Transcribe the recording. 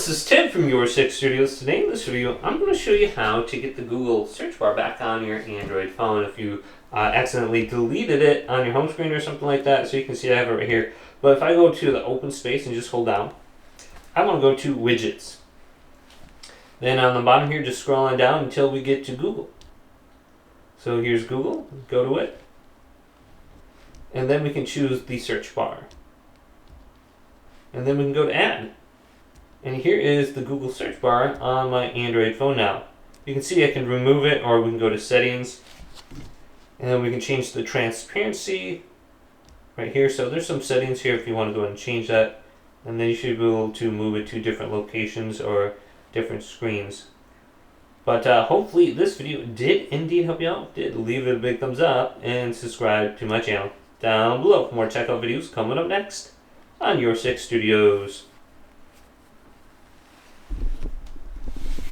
this is Tim from Your Six Studios. Today in this video, I'm going to show you how to get the Google search bar back on your Android phone if you accidentally deleted it on your home screen or something like that. So you can see I have it right here. But if I go to the open space and just hold down, I want to go to Widgets. Then on the bottom here, just scroll on down until we get to Google. So here's Google. Go to it. And then we can choose the search bar. And then we can go to Add. And here is the Google search bar on my Android phone now. You can see I can remove it, or we can go to settings. And then we can change the transparency right here. So there's some settings here if you want to go ahead and change that. And then you should be able to move it to different locations or different screens. But hopefully this video did indeed help you out. Leave it a big thumbs up and subscribe to my channel down below for more checkout videos coming up next on Your Six Studios.